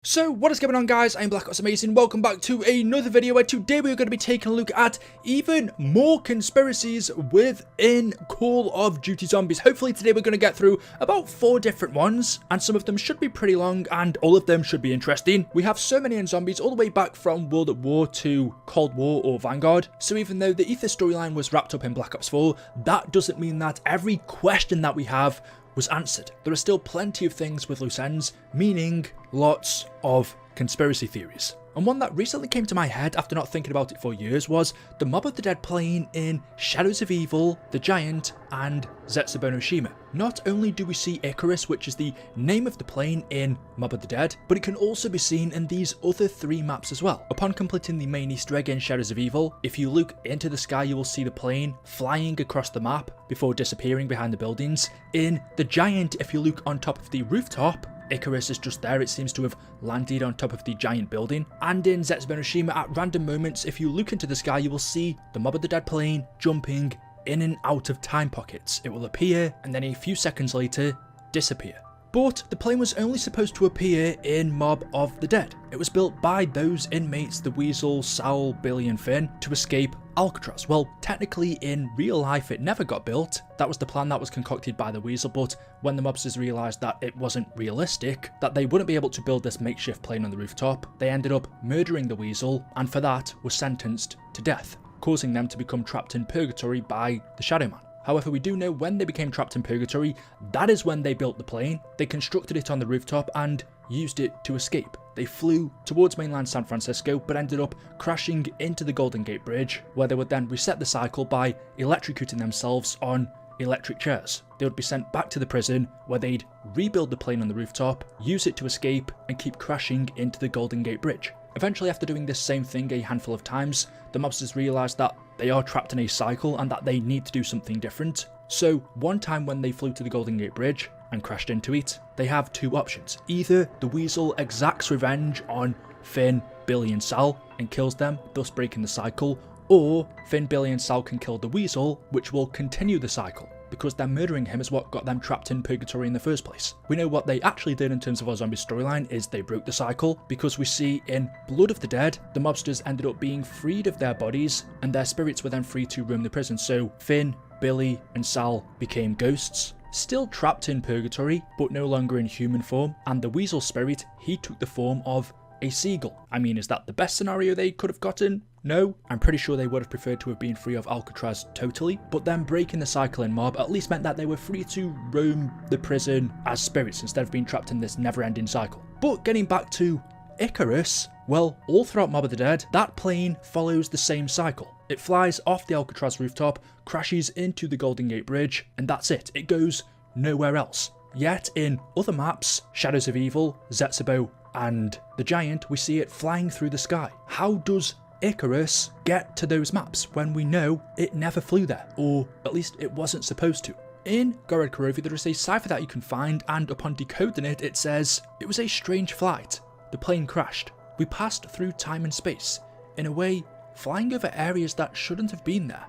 So what is going on, guys? I'm Black Ops Amazing. Welcome back to another video where today we're going to be taking a look at even more conspiracies within Call of Duty Zombies. Hopefully today we're going to get through about 4 different ones, and some of them should be pretty long and all of them should be interesting. We have so many in Zombies all the way back from World at War to Cold War or Vanguard. So even though the Ether storyline was wrapped up in Black Ops 4, that doesn't mean that every question that we have was answered. There are still plenty of things with loose ends, meaning lots of conspiracy theories. And one that recently came to my head after not thinking about it for years was the Mob of the Dead plane in Shadows of Evil, The Giant, and Zetsubou. Not only do we see Icarus, which is the name of the plane in Mob of the Dead, but it can also be seen in these other 3 maps as well. Upon completing the main Easter egg in Shadows of Evil, if you look into the sky you will see the plane flying across the map before disappearing behind the buildings. In The Giant, if you look on top of the rooftop, Icarus is just there. It seems to have landed on top of the giant building. And in Zetsubou, at random moments, if you look into the sky, you will see the Mob of the Dead plane jumping in and out of time pockets. It will appear and then a few seconds later disappear. But the plane was only supposed to appear in Mob of the Dead. It was built by those inmates, the Weasel, Sal, Billy and Finn, to escape Alcatraz. Well, technically in real life it never got built. That was the plan that was concocted by the Weasel, but when the mobsters realised that it wasn't realistic, that they wouldn't be able to build this makeshift plane on the rooftop, they ended up murdering the Weasel and for that were sentenced to death, causing them to become trapped in purgatory by the Shadow Man. However, we do know when they became trapped in purgatory, that is when they built the plane. They constructed it on the rooftop and used it to escape. They flew towards mainland San Francisco but ended up crashing into the Golden Gate Bridge, where they would then reset the cycle by electrocuting themselves on electric chairs. They would be sent back to the prison where they'd rebuild the plane on the rooftop, use it to escape and keep crashing into the Golden Gate Bridge. Eventually, after doing this same thing a handful of times, the mobsters realised that they are trapped in a cycle and that they need to do something different. So one time when they flew to the Golden Gate Bridge and crashed into it, they have 2 options. Either the Weasel exacts revenge on Finn, Billy and Sal and kills them, thus breaking the cycle, or Finn, Billy and Sal can kill the Weasel, which will continue the cycle, because them murdering him is what got them trapped in purgatory in the first place. We know what they actually did in terms of our zombie storyline is they broke the cycle, because we see in Blood of the Dead, the mobsters ended up being freed of their bodies and their spirits were then free to roam the prison. So Finn, Billy and Sal became ghosts, still trapped in purgatory, but no longer in human form, and the Weasel spirit, he took the form of a seagull. I mean, is that the best scenario they could have gotten? No, I'm pretty sure they would have preferred to have been free of Alcatraz totally, but then breaking the cycle in Mob at least meant that they were free to roam the prison as spirits instead of being trapped in this never-ending cycle. But getting back to Icarus, well, all throughout Mob of the Dead, that plane follows the same cycle. It flies off the Alcatraz rooftop, crashes into the Golden Gate Bridge, and that's it. It goes nowhere else. Yet in other maps, Shadows of Evil, Zetsubou, and The Giant, we see it flying through the sky. How does Icarus get to those maps when we know it never flew there, or at least it wasn't supposed to? In Gorod Karovi, there is a cipher that you can find, and upon decoding it, it says, "It was a strange flight. The plane crashed. We passed through time and space, in a way, flying over areas that shouldn't have been there.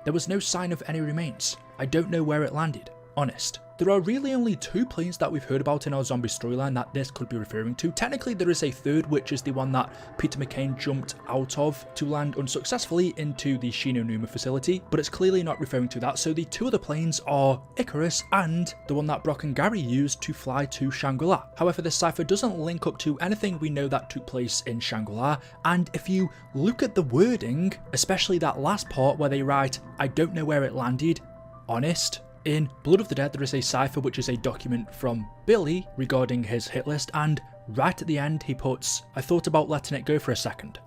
There was no sign of any remains. I don't know where it landed. Honest." There are really only 2 planes that we've heard about in our zombie storyline that this could be referring to. Technically there is a 3rd, which is the one that Peter McCain jumped out of to land unsuccessfully into the Shinonuma facility, but it's clearly not referring to that. So the 2 other planes are Icarus and the one that Brock and Gary used to fly to Shangri-La. However, this cipher doesn't link up to anything we know that took place in Shangri-La, and if you look at the wording, especially that last part where they write, "I don't know where it landed, honest." In Blood of the Dead, there is a cipher which is a document from Billy regarding his hit list, and right at the end he puts, "I thought about letting it go for a second.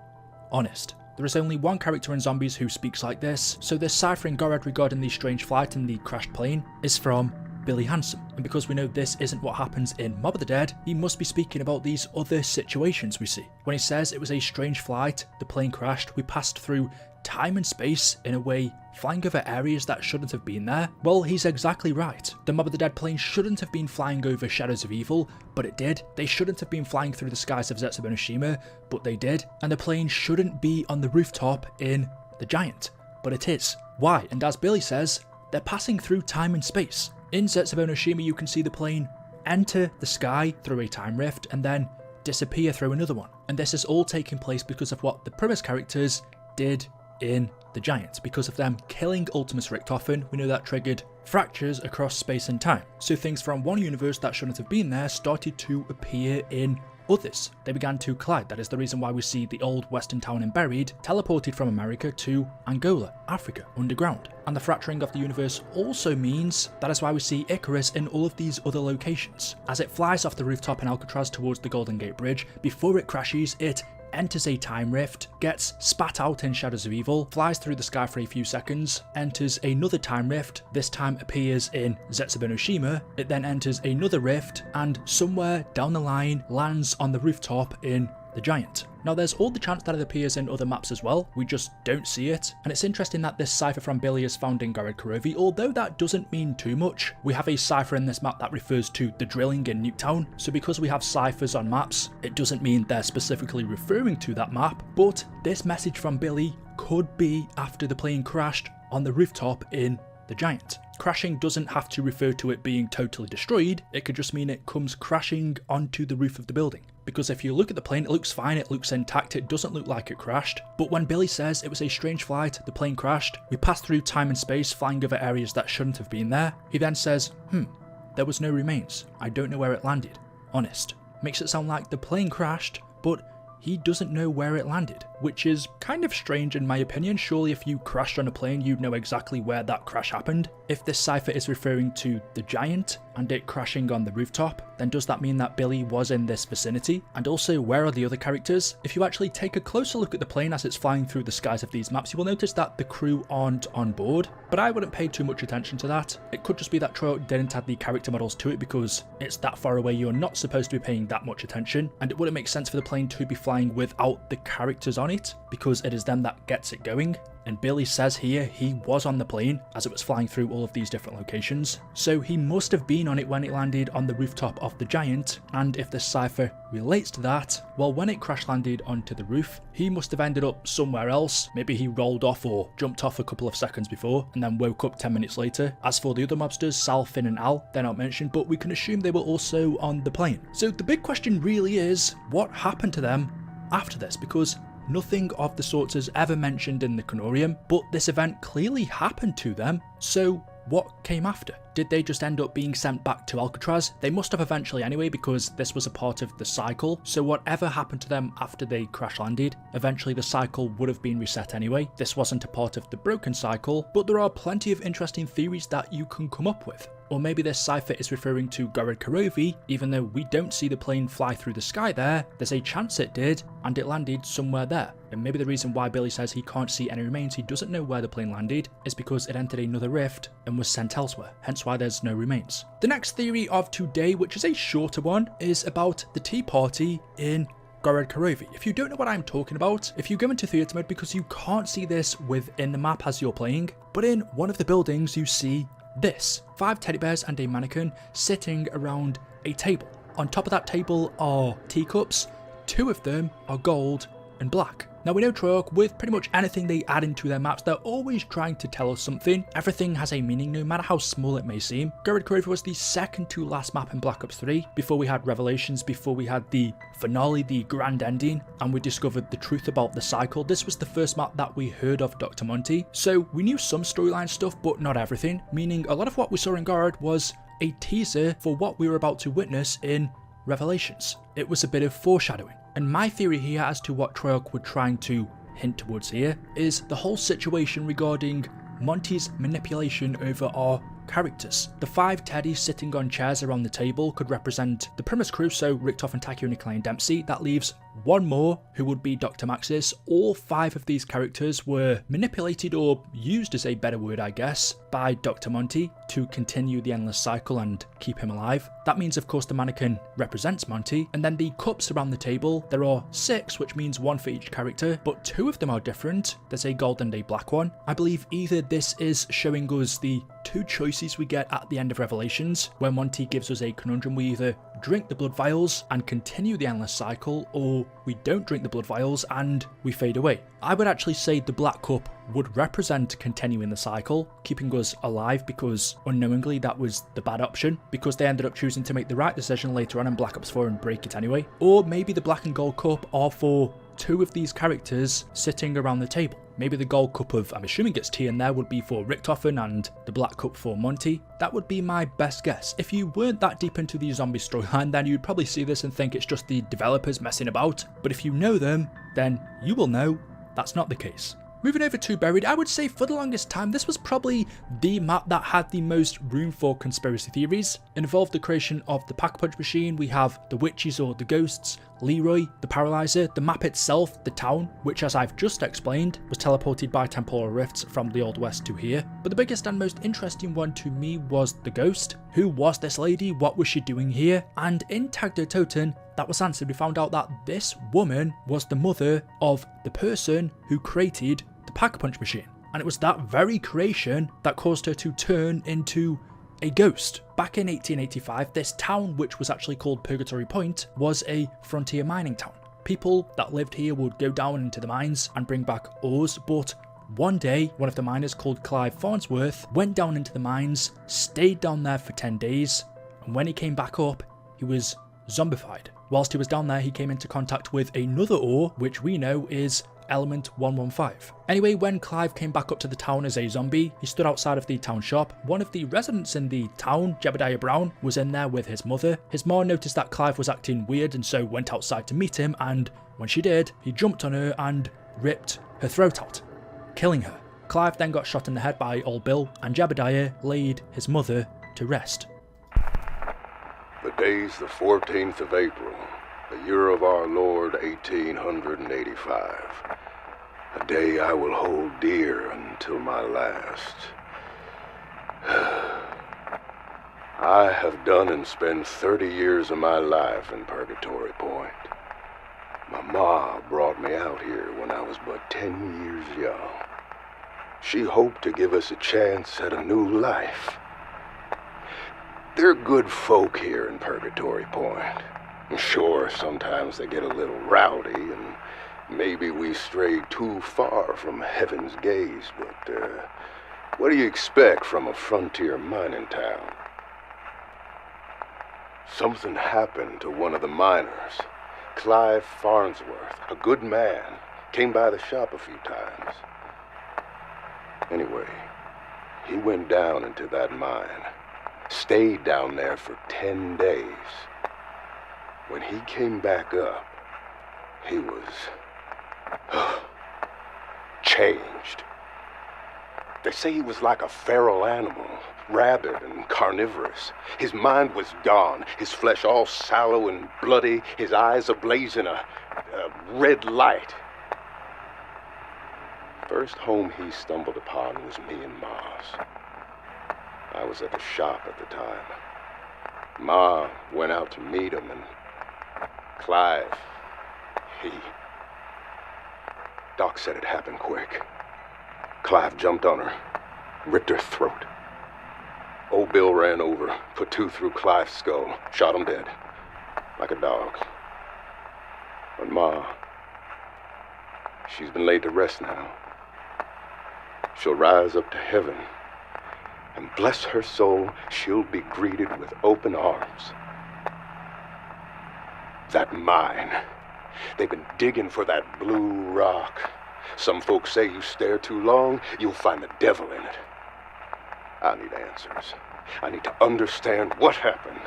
Honest." There is only 1 character in Zombies who speaks like this, so this cipher in Gorod regarding the strange flight and the crashed plane is from Billy Hansen. And because we know this isn't what happens in Mob of the Dead, he must be speaking about these other situations we see. When he says it was a strange flight, the plane crashed, we passed through time and space in a way, flying over areas that shouldn't have been there, well, he's exactly right. The Mob of the Dead plane shouldn't have been flying over Shadows of Evil, but it did. They shouldn't have been flying through the skies of Zetsubou, but they did. And the plane shouldn't be on the rooftop in The Giant, but it is. Why? And as Billy says, they're passing through time and space. In Zetsubou, you can see the plane enter the sky through a time rift and then disappear through another one. And this is all taking place because of what the premise characters did in The Giant. Because of them killing Ultimus Richtofen, we know that triggered fractures across space and time. So things from one universe that shouldn't have been there started to appear in others. They began to collide. That is the reason why we see the old western town in Buried teleported from America to Angola, Africa, underground. And the fracturing of the universe also means that is why we see Icarus in all of these other locations. As it flies off the rooftop in Alcatraz towards the Golden Gate Bridge, before it crashes, it enters a time rift, gets spat out in Shadows of Evil, flies through the sky for a few seconds, enters another time rift, this time appears in Zetsubou no Shima, it then enters another rift, and somewhere down the line lands on the rooftop in The Giant. Now there's all the chance that it appears in other maps as well, we just don't see it, and it's interesting that this cipher from Billy is found in Gorod Karovi, although that doesn't mean too much. We have a cipher in this map that refers to the drilling in Nuketown, so because we have ciphers on maps, it doesn't mean they're specifically referring to that map, but this message from Billy could be after the plane crashed on the rooftop in The Giant. Crashing doesn't have to refer to it being totally destroyed, it could just mean it comes crashing onto the roof of the building. Because if you look at the plane, it looks fine, it looks intact, it doesn't look like it crashed. But when Billy says it was a strange flight, the plane crashed, we passed through time and space flying over areas that shouldn't have been there, he then says, there was no remains, I don't know where it landed, honest. Makes it sound like the plane crashed, but he doesn't know where it landed, which is kind of strange in my opinion. Surely if you crashed on a plane, you'd know exactly where that crash happened. If this cipher is referring to The Giant and it crashing on the rooftop, then does that mean that Billy was in this vicinity? And also, where are the other characters? If you actually take a closer look at the plane as it's flying through the skies of these maps, you will notice that the crew aren't on board, but I wouldn't pay too much attention to that. It could just be that Treyarch didn't add the character models to it because it's that far away, you're not supposed to be paying that much attention, and it wouldn't make sense for the plane to be flying without the characters on it, because it is them that gets it going. And Billy says here he was on the plane as it was flying through all of these different locations, so he must have been on it when it landed on the rooftop of The Giant, and if this cipher relates to that, well, when it crash landed onto the roof, he must have ended up somewhere else. Maybe he rolled off or jumped off a couple of seconds before and then woke up 10 minutes later. As for the other mobsters, Sal, Finn and Al, they're not mentioned, but we can assume they were also on the plane. So the big question really is, what happened to them after this? Because nothing of the sorts is ever mentioned in the Canorium, but this event clearly happened to them, so what came after? Did they just end up being sent back to Alcatraz? They must have eventually anyway, because this was a part of the cycle, so whatever happened to them after they crash landed, eventually the cycle would have been reset anyway. This wasn't a part of the broken cycle, but there are plenty of interesting theories that you can come up with. Or maybe this cipher is referring to Gorod Karovi, even though we don't see the plane fly through the sky there, there's a chance it did, and it landed somewhere there. And maybe the reason why Billy says he can't see any remains, he doesn't know where the plane landed, is because it entered another rift and was sent elsewhere, hence why there's no remains. The next theory of today, which is a shorter one, is about the tea party in Gorod Karovi. If you don't know what I'm talking about, if you go into theatre mode, because you can't see this within the map as you're playing, but in one of the buildings you see this. 5 teddy bears and a mannequin sitting around a table. On top of that table are teacups, 2 of them are gold and black. Now we know Treyarch, with pretty much anything they add into their maps, they're always trying to tell us something. Everything has a meaning, no matter how small it may seem. Gorod Karovi was the second to last map in Black Ops 3, before we had Revelations, before we had the finale, the grand ending, and we discovered the truth about the cycle. This was the first map that we heard of Dr. Monty, so we knew some storyline stuff, but not everything, meaning a lot of what we saw in Gorod was a teaser for what we were about to witness in Revelations. It was a bit of foreshadowing. And my theory here as to what Treyarch were trying to hint towards here is the whole situation regarding Monty's manipulation over our characters. The 5 teddies sitting on chairs around the table could represent the premise crew, so Richtofen, Takeo, Nikolai and Dempsey. That leaves one more, who would be Dr. Maxis. All 5 of these characters were manipulated, or used as a better word I guess, by Dr. Monty to continue the endless cycle and keep him alive. That means of course the mannequin represents Monty, and then the cups around the table, there are 6, which means 1 for each character, but 2 of them are different. There's a gold and a black one. I believe either this is showing us the 2 choices we get at the end of Revelations, where Monty gives us a conundrum. We either drink the blood vials and continue the endless cycle, or we don't drink the blood vials and we fade away. I would actually say the black cup would represent continuing the cycle, keeping us alive, because unknowingly that was the bad option, because they ended up choosing to make the right decision later on in Black Ops 4 and break it anyway. Or maybe the black and gold cup are for two of these characters sitting around the table. Maybe the gold cup of, I'm assuming it's T in there, would be for Richtofen, and the black cup for Monty. That would be my best guess. If you weren't that deep into the zombie storyline, then you'd probably see this and think it's just the developers messing about. But if you know them, then you will know that's not the case. Moving over to Buried, I would say for the longest time this was probably the map that had the most room for conspiracy theories. It involved the creation of the Pack-a-Punch machine, we have the witches or the ghosts, Leroy, the paralyzer, the map itself, the town, which as I've just explained was teleported by temporal rifts from the Old West to here. But the biggest and most interesting one to me was the ghost. Who was this lady? What was she doing here? And in Tag der Toten, that was answered. We found out that this woman was the mother of the person who created the Pack-a-Punch machine, and it was that very creation that caused her to turn into a ghost. Back in 1885, this town, which was actually called Purgatory Point, was a frontier mining town. People that lived here would go down into the mines and bring back ores, but one day, one of the miners called Clive Farnsworth went down into the mines, stayed down there for 10 days, and when he came back up, he was zombified. Whilst he was down there, he came into contact with another ore, which we know is Element 115. Anyway, when Clive came back up to the town as a zombie, he stood outside of the town shop. One of the residents in the town, Jebediah Brown, was in there with his mother. His mom noticed that Clive was acting weird and so went outside to meet him, and when she did, he jumped on her and ripped her throat out, killing her. Clive then got shot in the head by Old Bill, and Jebediah laid his mother to rest. The day's the 14th of April, the year of our Lord 1885. A day I will hold dear until my last. I have done and spent 30 years of my life in Purgatory Point. My ma brought me out here when I was but 10 years young. She hoped to give us a chance at a new life. They're good folk here in Purgatory Point. Sure, sometimes they get a little rowdy, and maybe we stray too far from heaven's gaze, but what do you expect from a frontier mining town? Something happened to one of the miners. Clive Farnsworth, a good man, came by the shop a few times. Anyway, he went down into that mine, stayed down there for 10 days. When he came back up, he was changed. They say he was like a feral animal, rabid and carnivorous. His mind was gone, his flesh all sallow and bloody, his eyes ablaze in a red light. First home he stumbled upon was me and Ma's. I was at the shop at the time. Ma went out to meet him, and Clive, Doc said it happened quick. Clive jumped on her, ripped her throat. Old Bill ran over, put two through Clive's skull, shot him dead, like a dog. But Ma, she's been laid to rest now. She'll rise up to heaven, and bless her soul, she'll be greeted with open arms. That mine, they've been digging for that blue rock. Some folks say you stare too long, you'll find the devil in it. I need answers. I need to understand what happened.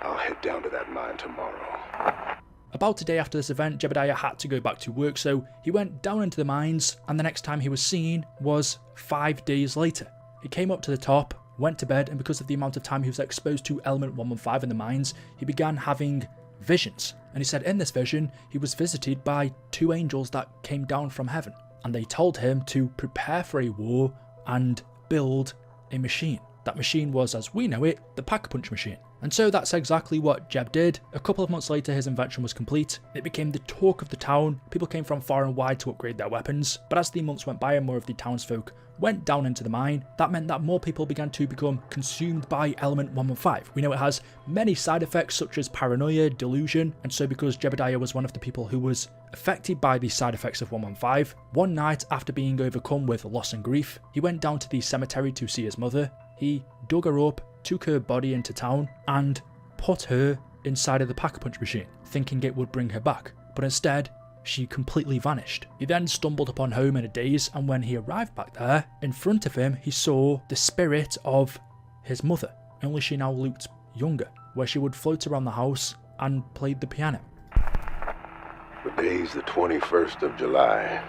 I'll head down to that mine tomorrow. About a day after this event, Jebediah had to go back to work, so he went down into the mines, and the next time he was seen was 5 days later. He came up to the top, went to bed, and because of the amount of time he was exposed to Element 115 in the mines, he began having visions. And he said in this vision, he was visited by two angels that came down from heaven, and they told him to prepare for a war and build a machine. That machine was, as we know it, the Pack-a-Punch machine. And so that's exactly what Jeb did. A couple of months later his invention was complete. It became the talk of the town. People came from far and wide to upgrade their weapons. But as the months went by and more of the townsfolk went down into the mine, that meant that more people began to become consumed by element 115. We know it has many side effects such as paranoia, delusion, and so because Jebediah was one of the people who was affected by the side effects of 115, one night after being overcome with loss and grief, he went down to the cemetery to see his mother. He dug her up, took her body into town, and put her inside of the pack-a-punch machine, thinking it would bring her back. But instead, she completely vanished. He then stumbled upon home in a daze, and when he arrived back there, in front of him he saw the spirit of his mother, only she now looked younger, where she would float around the house and played the piano. The day's the 21st of July,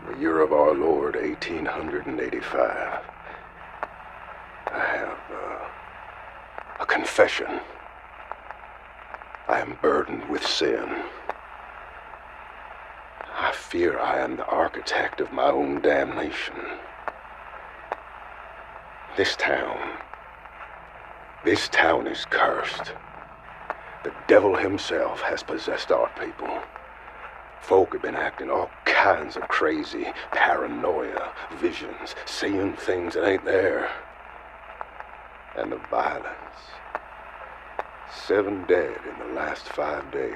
the year of our Lord, 1885. I have a confession. I am burdened with sin. I fear I am the architect of my own damnation. This town is cursed. The devil himself has possessed our people. Folk have been acting all kinds of crazy, paranoia, visions, saying things that ain't there. And the violence. 7 dead in the last 5 days.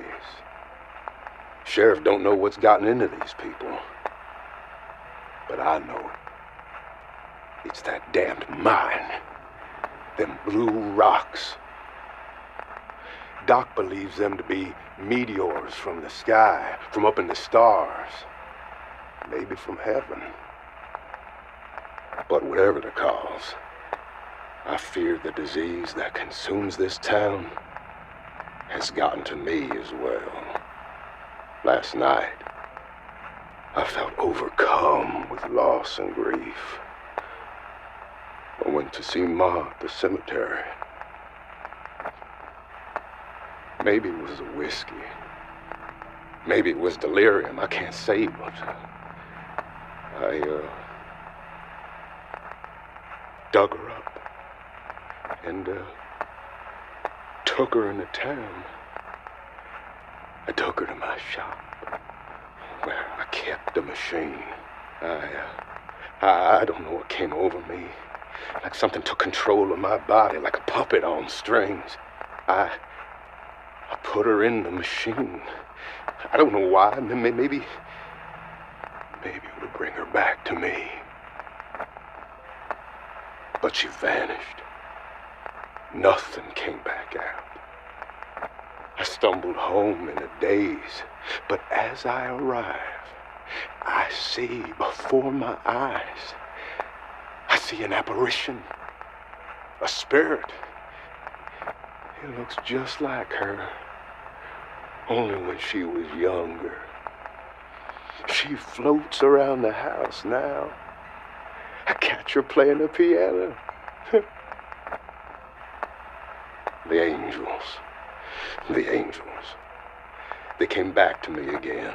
Sheriff don't know what's gotten into these people. But I know it. It's that damned mine. Them blue rocks. Doc believes them to be meteors from the sky, from up in the stars. Maybe from heaven. But whatever the cause, I fear the disease that consumes this town has gotten to me as well. Last night, I felt overcome with loss and grief. I went to see Ma at the cemetery. Maybe it was a whiskey. Maybe it was delirium, I can't say, but I dug her up and took her into town. I took her to my shop where I kept the machine. I don't know what came over me. Like something took control of my body, like a puppet on strings. I put her in the machine. I don't know why. Maybe it would bring her back to me. But she vanished. Nothing came back out. I stumbled home in a daze, but as I arrive, I see before my eyes, I see an apparition, a spirit. It looks just like her, only when she was younger. She floats around the house now. I catch her playing the piano. The angels. They came back to me again.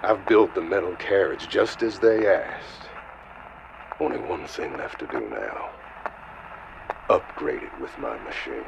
I've built the metal carriage just as they asked. Only one thing left to do now. Upgrade it with my machine.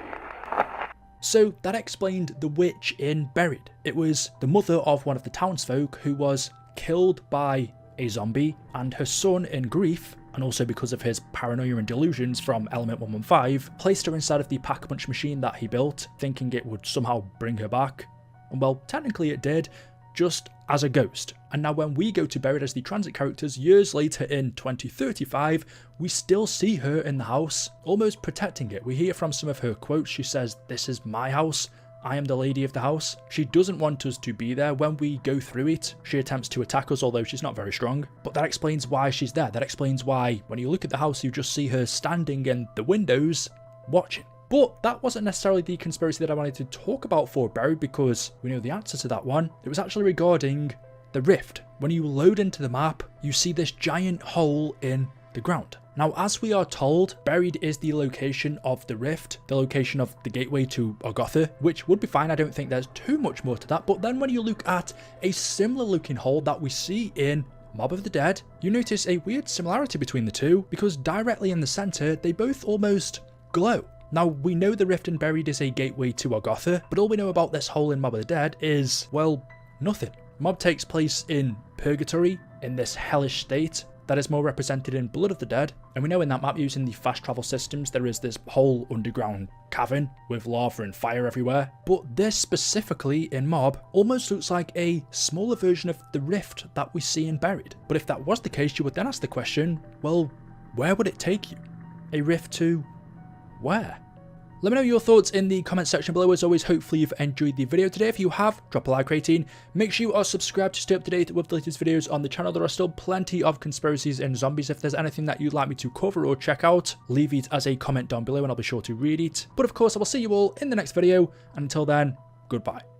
So that explained the witch in Buried. It was the mother of one of the townsfolk who was killed by a zombie, and her son, in grief, and also because of his paranoia and delusions from Element 115, placed her inside of the pack-a-punch machine that he built, thinking it would somehow bring her back. And well, technically it did, just as a ghost. And now when we go to Buried as the transit characters years later in 2035, we still see her in the house, almost protecting it. We hear from some of her quotes. She says, "This is my house. I am the lady of the house." She doesn't want us to be there. When we go through it, she attempts to attack us, although she's not very strong. But that explains why she's there. That explains why when you look at the house, you just see her standing in the windows, watching. But that wasn't necessarily the conspiracy that I wanted to talk about for Buried, because we know the answer to that one. It was actually regarding the rift. When you load into the map, you see this giant hole in the ground. Now, as we are told, Buried is the location of the rift, the location of the gateway to Ogotha, which would be fine. I don't think there's too much more to that. But then when you look at a similar looking hole that we see in Mob of the Dead, you notice a weird similarity between the two, because directly in the center, they both almost glow. Now, we know the Rift in Buried is a gateway to Ogotha, but all we know about this hole in Mob of the Dead is, well, nothing. Mob takes place in Purgatory, in this hellish state that is more represented in Blood of the Dead, and we know in that map using the fast travel systems there is this whole underground cavern with lava and fire everywhere, but this specifically in Mob almost looks like a smaller version of the Rift that we see in Buried. But if that was the case, you would then ask the question, well, where would it take you? A rift to where? Let me know your thoughts in the comment section below. As always, hopefully you've enjoyed the video today. If you have, drop a like rating. Make sure you are subscribed to stay up to date with the latest videos on the channel. There are still plenty of conspiracies and zombies. If there's anything that you'd like me to cover or check out, leave it as a comment down below and I'll be sure to read it. But of course, I will see you all in the next video. And until then, goodbye.